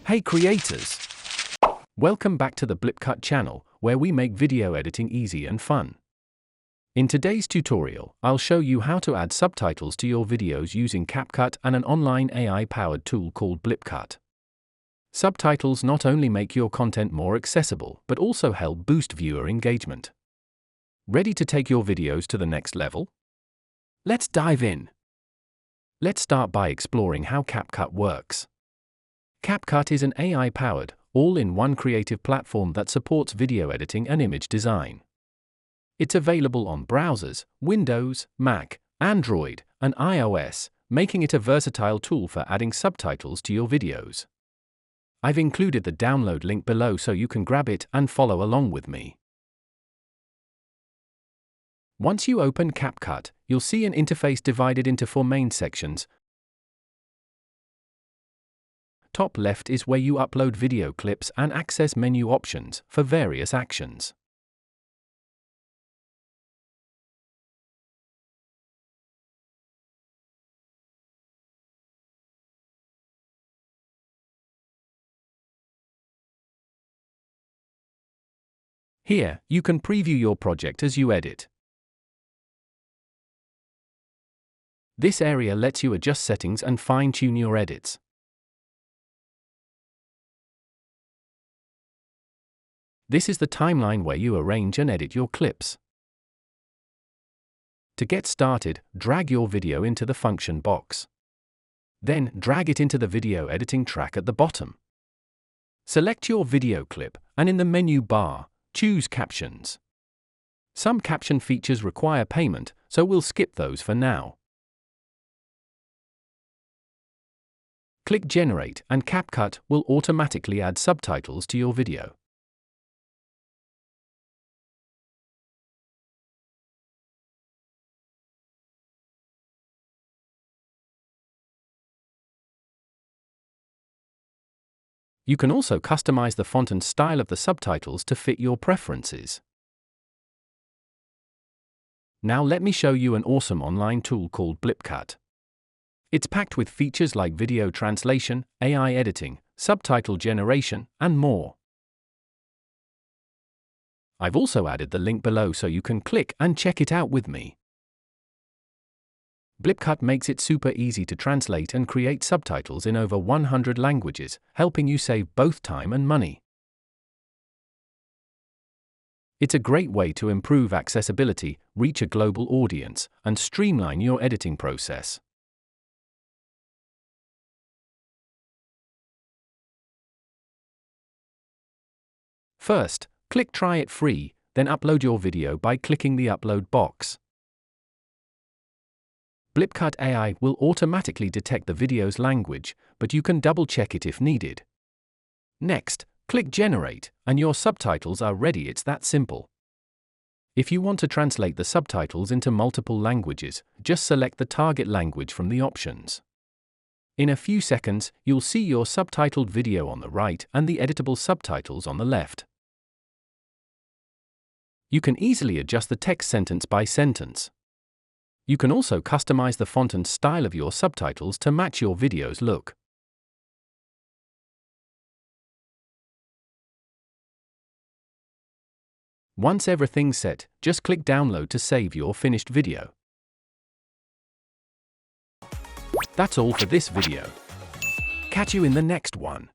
Hey creators! Welcome back to the BlipCut channel, where we make video editing easy and fun. In today's tutorial, I'll show you how to add subtitles to your videos using CapCut and an online AI-powered tool called BlipCut. Subtitles not only make your content more accessible, but also help boost viewer engagement. Ready to take your videos to the next level? Let's dive in. Let's start by exploring how CapCut works. CapCut is an AI-powered, all-in-one creative platform that supports video editing and image design. It's available on browsers, Windows, Mac, Android, and iOS, making it a versatile tool for adding subtitles to your videos. I've included the download link below so you can grab it and follow along with me. Once you open CapCut, you'll see an interface divided into 4 main sections. Top left is where you upload video clips and access menu options for various actions. Here, you can preview your project as you edit. This area lets you adjust settings and fine-tune your edits. This is the timeline where you arrange and edit your clips. To get started, drag your video into the function box. Then, drag it into the video editing track at the bottom. Select your video clip, and in the menu bar, choose Captions. Some caption features require payment, so we'll skip those for now. Click Generate, and CapCut will automatically add subtitles to your video. You can also customize the font and style of the subtitles to fit your preferences. Now let me show you an awesome online tool called BlipCut. It's packed with features like video translation, AI editing, subtitle generation, and more. I've also added the link below so you can click and check it out with me. BlipCut makes it super easy to translate and create subtitles in over 100 languages, helping you save both time and money. It's a great way to improve accessibility, reach a global audience, and streamline your editing process. First, click Try it free, then upload your video by clicking the Upload box. BlipCut AI will automatically detect the video's language, but you can double-check it if needed. Next, click Generate, and your subtitles are ready. It's that simple. If you want to translate the subtitles into multiple languages, just select the target language from the options. In a few seconds, you'll see your subtitled video on the right and the editable subtitles on the left. You can easily adjust the text sentence by sentence. You can also customize the font and style of your subtitles to match your video's look. Once everything's set, just click Download to save your finished video. That's all for this video. Catch you in the next one.